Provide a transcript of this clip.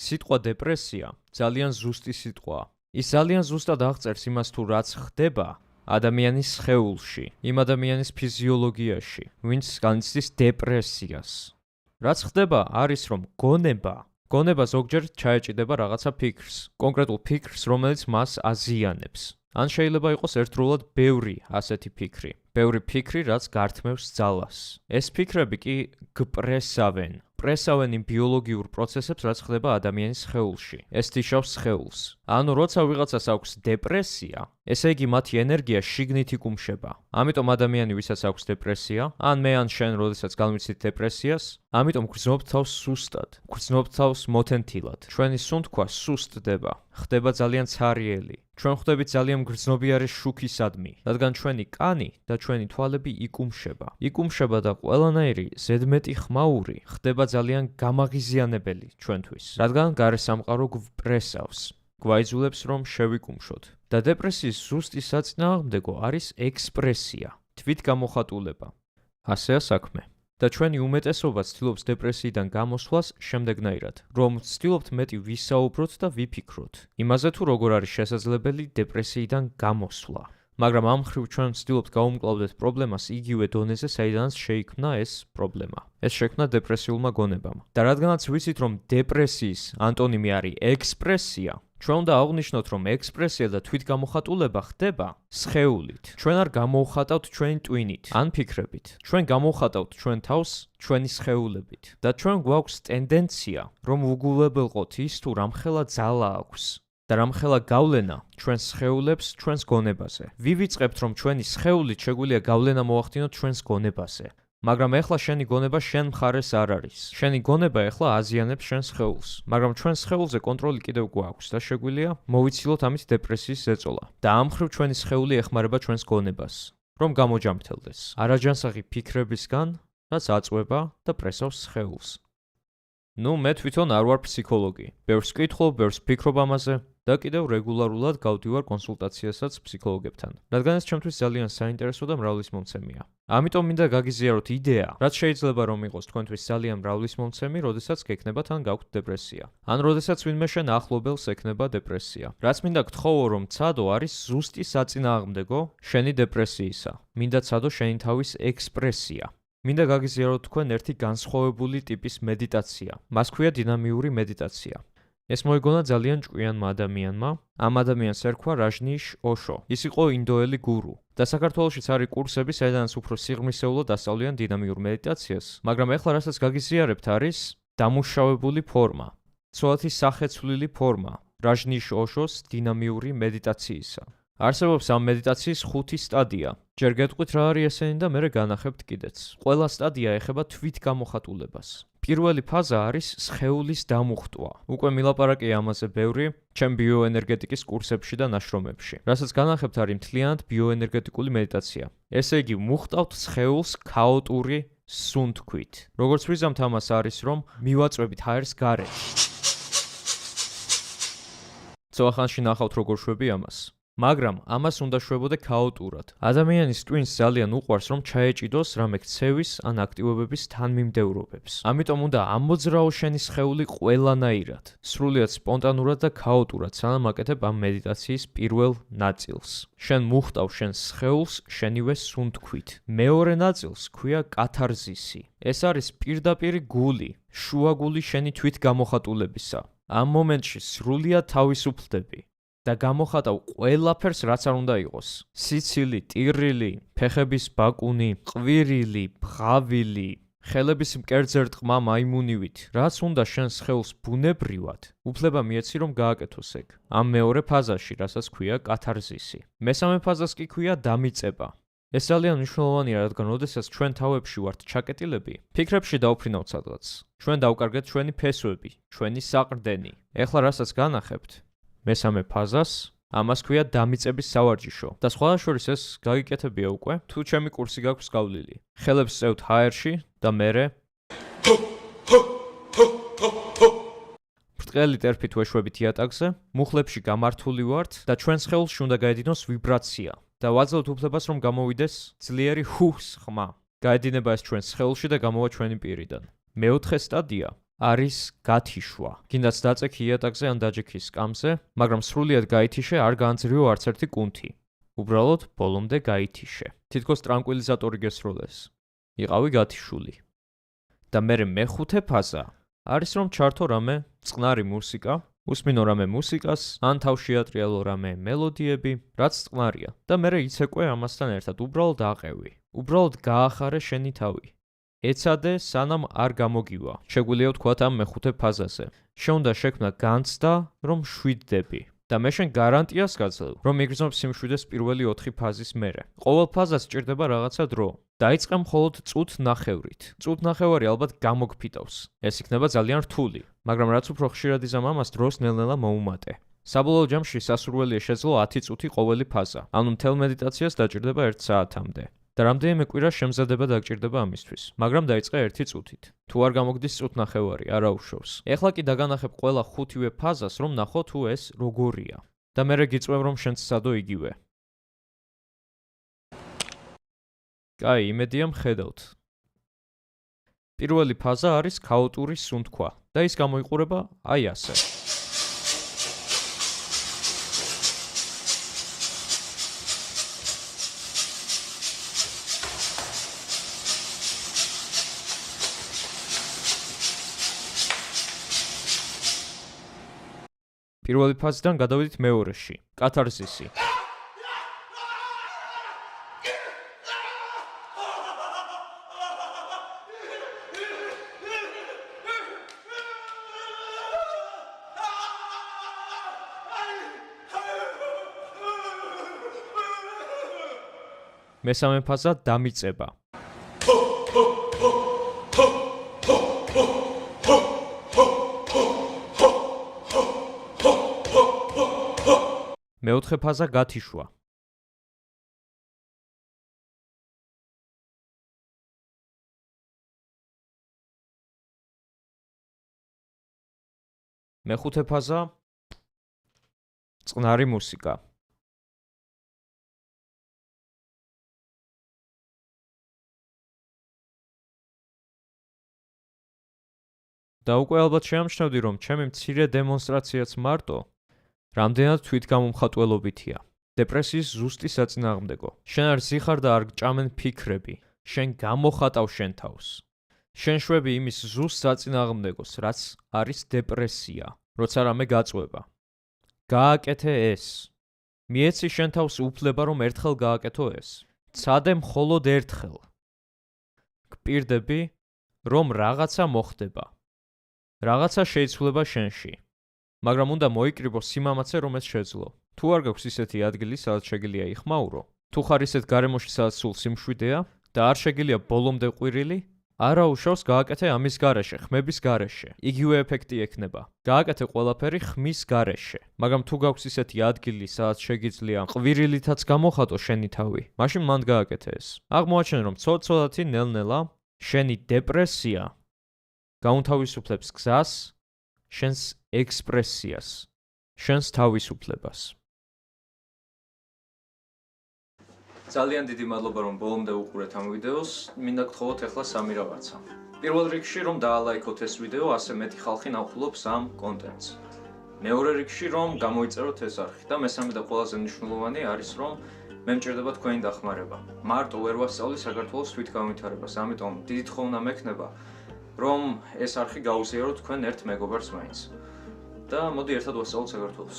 სიტყვა დეპრესია ძალიან ზუსტი სიტყვაა. ის ძალიან ზუსტად აღწერს იმას თუ რაც ხდება ადამიანის სხეულში, იმ ადამიანის ფიზიოლოგიაში, ვინც განიცდის დეპრესიას. რაც ხდება არის რომ გონება ზოგჯერ ჩაეჭიდება რაღაცა ფიქრს, კონკრეტულ ფიქრს, რომელიც მას აზიანებს. ან შეიძლება იყოს ერთდროულად ბევრი ასეთი ფიქრი. ბევრი ფიქრი, რაც გართმევს ძალას. ეს ფიქრები კი პრესავენ იმ ბიოლოგიურ პროცესებს, რაც ხდება ადამიანის სხეულში. ეს თიშავს სხეულს. ანუ როცა ვიღაცას აქვს დეპრესია, ესე იგი მათი ენერგია შიგნით იკუმშება. ამიტომ ადამიანი, ვისაც აქვს დეპრესია, ან მე ან შენ, როდესაც განვიცდით დეპრესიას, ამიტომ გრძნობთ თავს სუსტად, გრძნობთ თავს მოთენთილად. ჩვენი სუნთქვა სუსტდება, ხდება ძალიან ცარიელი. ჩვენ ხვდებით ძალიან მგრძნობიარე შუქისადმი, რადგან ჩვენი კანი და ჩვენი თვალები იკუმშება და ყველანაირი ზედმეტი ხმაური ხდება ძალიან გამაღიზიანებელი ჩვენთვის, რადგან გარესამყარო გვპრესავს, გვაიძულებს რომ შევიკუმშოთ. და დეპრესიის ზუსტი საწინააღმდეგო არის ექსპრესია, თვითგამოხატულება. ასეა საქმე. და ჩვენი უმეტესობა ცდილობს დეპრესიიდან გამოსვლას შემდეგნაირად, რომ ცდილობთ მეტი ვისაუბროთ და ვიფიქროთ იმაზე თუ როგორ არის შესაძლებელი დეპრესიიდან გამოსვლა. მაგრამ ამ მხრივ ჩვენ ვცდილობთ გავუმკლავდეთ პრობლემას იგივე დონეზე, საიდანაც შეიქმნა ეს პრობლემა. ეს შექმნა დეპრესიულმა გონებამ. და რადგანაც ვიცით, რომ დეპრესიის ანტონიმი არის ექსპრესია, ჩვენ უნდა აღვნიშნოთ, რომ ექსპრესია და თვითგამოხატულება ხდება სხეულით. ჩვენ არ გამოვხატავთ ჩვენი ტვინით ან ფიქრებით. ჩვენ გამოვხატავთ ჩვენ თავს ჩვენი სხეულებით. და ჩვენ გვაქვს ტენდენცია, რომ ვუგულებელყოთ ის თუ რამხელა ძალა აქვს. და რამხელა გავლენა ჩვენს სხეულებს ჩვენს გონებაზე. ვივიწყებთ, რომ ჩვენი სხეულით შეგვიძლია გავლენა მოახდინოთ ჩვენს გონებაზე. მაგრამ ეხლა შენი გონება შენ მხარეს არ არის. შენი გონება ეხლა აზიანებს შენ სხეულს. მაგრამ ჩვენ სხეულზე კონტროლი კიდევ გვაქვს და შეგვიძლია მოვიცილოთ ამით დეპრესიის ზეწოლა. და ამ მხრივ ჩვენი სხეული ეხმარება ჩვენს გონებას, რომ გამოჯამრთელდეს არაჯანსაღი ფიქრებისგან, რაც აწვება და პრესავს სხეულს. მე თვითონ არ ვარ ფსიქოლოგი. ბევრს ვკითხულობ, ბევრს ვფიქრობ ამაზე და კიდევ რეგულარულად გავდივარ კონსულტაციასაც ფსიქოლოგებთან, რადგან ეს ჩემთვის ძალიან საინტერესო და მრავლისმომცემია. ამიტომ მინდა გაგიზიაროთ იდეა, რაც შეიძლება რომ იყოს თქვენთვის ძალიან მრავლისმომცემი, როდესაც გექნებათ ან გაქვთ დეპრესია. ან როდესაც ვინმე შენ ახლობელს ექნება დეპრესია. რაც მინდა გთხოვო, რომ ცადო არის ზუსტი საწინააღმდეგო შენი დეპრესიისა. მინდა ცადო შენი თავის ექსპრესია. მინდა გაგიზიაროთ თქვენ ერთი განსხვავებული ტიპის მედიტაცია. მას ქვია დინამიური მედიტაცია. ეს მოიგონა ძალიან ჭკვიანმა ადამიანმა. ამ ადამიანს ერქვა რაჟნიშ ოშო. ის იყო ინდოელი გურუ. და საქართველოშიც არის კურსები, საიდანაც უფრო სიღრმისეულად ასწავლიან დინამიურ მედიტაციას, მაგრამ ეხლა რასაც გაგიზიარებთ არის დამუშავებული ფორმა. ცოტათი სახეცვლილი ფორმა რაჟნიშ ოშოს დინამიური მედიტაციისა. არსებობს ამ მედიტაციის 5 სტადია. ჯერ გეტყვით რა არის ესენი და მერე განახებთ კიდეც. ყველა სტადია ეხება თვითგამოხატულებას. პირველი ფაზა არის სხეულის დამუხტვა. უკვე მილაპარაკია ამაზე ბევრი ჩემ ბიოენერგეტიკის კურსებში და ნაშრომებში. რასაც განახებთ არის მთლიანად ბიოენერგეტიკული მედიტაცია. ესე იგი, მუხტავთ სხეულს ქაოტური სუნთქვით. როგორც ვიზამთ ამას არის, რომ მივაწვევით ჰაერს გარეთ. ცოტა ხანში ნახავთ როგორ შვები ამას. მაგრამ ამას უნდა შვებოდე ქაოტურად. ადამიანის ტვინს ძალიან უყვარს, რომ ჩაეჭიდოს რამე ქცევის ან აქტივობების თანმიმდევრობებს. ამიტომ უნდა ამოძრაო შენი სხეული ყველანაირად, სრულიად სპონტანურად და ქაოტურად, სანამ აკეთებ ამ მედიტაციის პირველ ნაწილს. შენ მუხტავ შენ სხეულს შენივე სუნთქვით. მეორე ნაწილს ქვია კათარზისი. ეს არის პირდაპირი გული, შუაგული შენი თვითგამოხატულებისა. ამ მომენტში სრულიად თავისუფლდები. და გამოხატავ ყველაფერს, რაც არ უნდა იყოს. სიცილი, ტირილი, ფეხების ბაკუნი, ყვირილი, ბღავილი, ხელების მკერძერტყმა მაიმუნივით, რაც უნდა შენ სხეულს ბუნებრივად, უფლება მიეცი რომ გააკეთოს ეგ. ამ მეორე ფაზაში, რასაც ქვია კათარზისი. მესამე ფაზას კი ქვია დამიწება. ეს ძალიან მნიშვნელოვანია, რადგან როდესაც ჩვენ თავებში ვართ ჩაკეტილები, ფიქრებში დავფრინავთ სადღაც. ჩვენ დავკარგეთ ჩვენი ფესვები, ჩვენი საყრდენი. ეხლა რასაც განახებთ მესამე ფაზას, ამას ქვია დამიწების სავარჯიშო. და სხვადასხვა ეს გაგიკეთებია უკვე, თუ ჩემი კურსი გაქვს გავლილი. ხელებს წევთ ჰაერში და მერე ბრტყელი ტერფით ვეშვებით იატაკზე, მუხლებში გამართული ვართ და ჩვენ სხეულში უნდა გაედინოს ვიბრაცია და ვაძლევთ უფლებას რომ გამოვიდეს ძლიერი ჰუს ხმა. გაედინება ეს ჩვენ სხეულში და გამოვა ჩვენი პირიდან. მეოთხე სტადია არის გათიშვა. გინდაც დაწექი იატაკზე ან დაჯექი სკამზე, მაგრამ სრულიად გაითიშე არ გაანძრიო არც ერთი კუნთი. უბრალოდ ბოლომდე გაითიშე. თითქოს ტრანკვილიზატორი გესროლეს. იყავი გათიშული. და მერე მეხუთე ფაზა არის რომ ჩართო რამე წყნარი მუსიკა, უსმინო რამე მუსიკას, ან თავში ატრიალო რამე მელოდიები, რაც წყნარია და მერე იცეკვე ამასთან ერთად უბრალოდ აყევი. უბრალოდ გაახარე შენი თავი. ეცადე სანამ არ გამოგივა. შეგვიძლია ვთქვათ ამ მეხუთე ფაზაზე. შეუნდა შექმნა განცდა, რომ შვიდდები. და მე შენ გარანტიას გაძლევ, რომ იგრძნობს სიმშვიდეს პირველი 4 ფაზის მერე. ყოველ ფაზას სჭირდება რაღაცა დრო. დაიწყე მხოლოდ წუთ ნახევრით. წუთ ნახევარი ალბათ გამოგფიტავს. ეს იქნება ძალიან რთული, მაგრამ რაც უფრო ხშირად იზამ ამას დროს ნელ-ნელა მოუმატე. საბოლოო ჯამში სასურველია შეძლო 10 წუთი ყოველი ფაზა. ანუ მთელ მედიტაციას დაჭირდება 1 საათამდე. და რამდენიმე კვირა შემზადება დაგჭირდება ამისთვის, მაგრამ დაიწყე 1 წუთით. თუ არ გამოგდის წუთ ნახევარი, არა უშავს. ეხლა კი დაგანახებ ყველა 5-ვე ფაზას, რომ ნახო თუ ეს როგორია. და მერე გიწვევ რომ შენც სადო იგივე. კაი, იმედია მხედავთ. პირველი ფაზა არის ქაოტური სუნთქვა და ის გამოიყურება აი ასე. პირველი ფაზიდან გადავიდით მეორეში, კათარზისი. მესამე ფაზა დამიწება. მეოთხე ფაზა გათიშვა. მეხუთე ფაზა წყნარი მუსიკა. და უკვე ალბათ შეამჩნევდი, რომ ჩემი მცირე დემონსტრაციაც მარტო რამდენად თვითგამომხატველობითია. დეპრესიის ზუსტი საწინააღმდეგო. შენ არ ზიხარ და არ გჭამენ ფიქრები. შენ გამოხატავ შენ თავს. შენ შვები იმის ზუსტ საწინააღმდეგოს, რაც არის დეპრესია, როცა რამე გაწვება. გააკეთე ეს. მიეცი შენ თავს უფლება, რომ ერთხელ გააკეთო ეს. ცადე მხოლოდ ერთხელ. გპირდები, რომ რაღაცა მოხდება. რაღაცა შეიცვლება შენში. მაგრამ უნდა მოიკრიბო სიმამაცე, რომ ეს შეძლო. თუ არ გაქვს ისეთი ადგილი, სადაც შეგიძლია იხმაურო, თუ ხარ ისეთ გარემოში, სადაც სულ სიმშვიდეა და არ შეგიძლია ბოლომდე ყვირილი, არა უშავს გააკეთე ამის გარეშე, ხმების გარეშე. იგივე ეფექტი ექნება. გააკეთე ყველაფერი ხმის გარეშე. მაგრამ თუ გაქვს ისეთი ადგილი, სადაც შეგიძლია ყვირილითაც გამოხატო შენი თავი, მაშინ მანდ გააკეთე ეს. აღმოაჩენ, რომ ცოტ-ცოტათი ნელ-ნელა შენი დეპრესია გაუნთავისუფლებს გზას, შენს ექსპრესიას, შენს თავისუფლებას. ძალიან დიდი მადლობა, რომ ბოლომდე უყურეთ ამ ვიდეოს. მინდა გთხოვოთ ახლა სამი რაღაცა. პირველ რიგში, რომ დაალაიქოთ ეს ვიდეო, ასე მეტი ხალხი ნახულობს ამ კონტენტს. მეორე რიგში, რომ გამოიწეროთ ეს არხი და მესამე და ყველაზე მნიშვნელოვანი არის, რომ მე მჭირდება თქვენი დახმარება. მარტო ვერ ვასწავლი საქართველოს თვითგამოვითარებას, ამიტომ დიდი თხოვნა მექნება, რომ ეს არხი გაუზიაროთ თქვენ ერთ მეგობარს მაინც. და მოდი ერთად ვასწავლოთ საქართველოს.